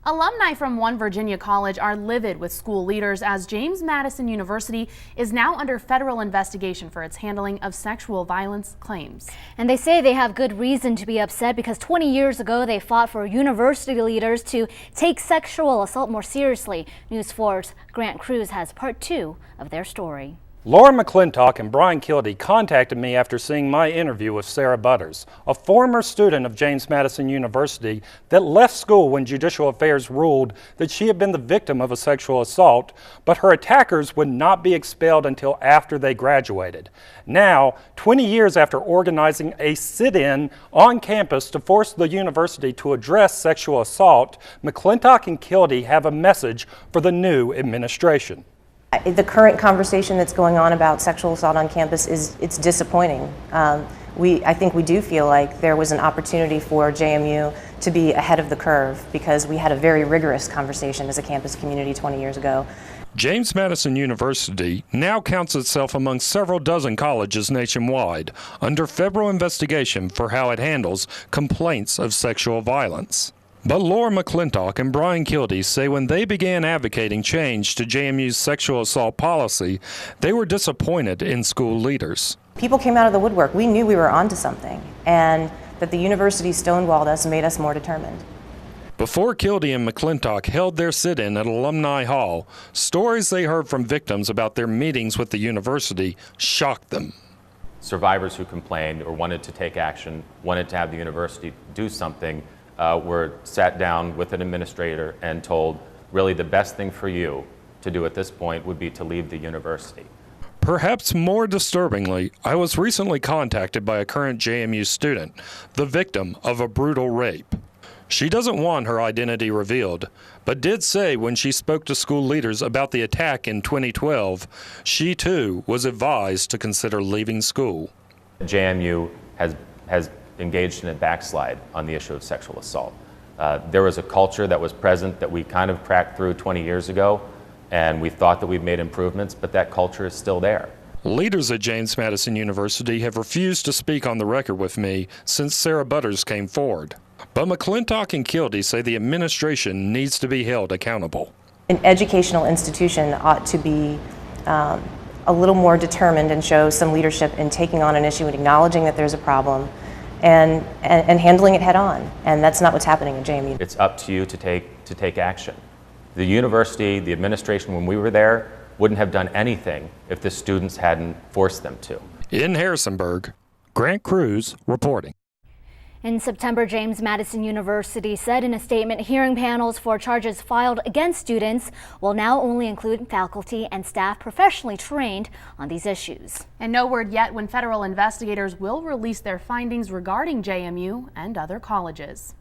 Alumni from one Virginia college are livid with school leaders as James Madison University is now under federal investigation for its handling of sexual violence claims. And they say they have good reason to be upset because 20 years ago they fought for university leaders to take sexual assault more seriously. News 4's Grant Cruz has part 2 of their story. Laura McClintock and Brian Kildee contacted me after seeing my interview with Sarah Butters, a former student of James Madison University that left school when Judicial Affairs ruled that she had been the victim of a sexual assault, but her attackers would not be expelled until after they graduated. Now, 20 years after organizing a sit-in on campus to force the university to address sexual assault, McClintock and Kildee have a message for the new administration. The current conversation that's going on about sexual assault on campus it's disappointing. I think we do feel like there was an opportunity for JMU to be ahead of the curve because we had a very rigorous conversation as a campus community 20 years ago. James Madison University now counts itself among several dozen colleges nationwide under federal investigation for how it handles complaints of sexual violence. But Laura McClintock and Brian Kildee say when they began advocating change to JMU's sexual assault policy, they were disappointed in school leaders. People came out of the woodwork. We knew we were onto something, and that the university stonewalled us made us more determined. Before Kildee and McClintock held their sit-in at Alumni Hall, stories they heard from victims about their meetings with the university shocked them. Survivors who complained or wanted to take action, wanted to have the university do something, were sat down with an administrator and told, really the best thing for you to do at this point would be to leave the university. Perhaps more disturbingly, I was recently contacted by a current JMU student, the victim of a brutal rape. She doesn't want her identity revealed, but did say when she spoke to school leaders about the attack in 2012, she too was advised to consider leaving school. JMU has engaged in a backslide on the issue of sexual assault. There was a culture that was present that we kind of cracked through 20 years ago, and we thought that we've made improvements, but that culture is still there. Leaders at James Madison University have refused to speak on the record with me since Sarah Butters came forward. But McClintock and Kildee say the administration needs to be held accountable. An educational institution ought to be a little more determined and show some leadership in taking on an issue and acknowledging that there's a problem and handling it head on. And that's not what's happening at JMU. It's up to you to take action. The university, the administration, when we were there, wouldn't have done anything if the students hadn't forced them to. In Harrisonburg, Grant Cruz reporting. In September, James Madison University said in a statement hearing panels for charges filed against students will now only include faculty and staff professionally trained on these issues. And no word yet when federal investigators will release their findings regarding JMU and other colleges.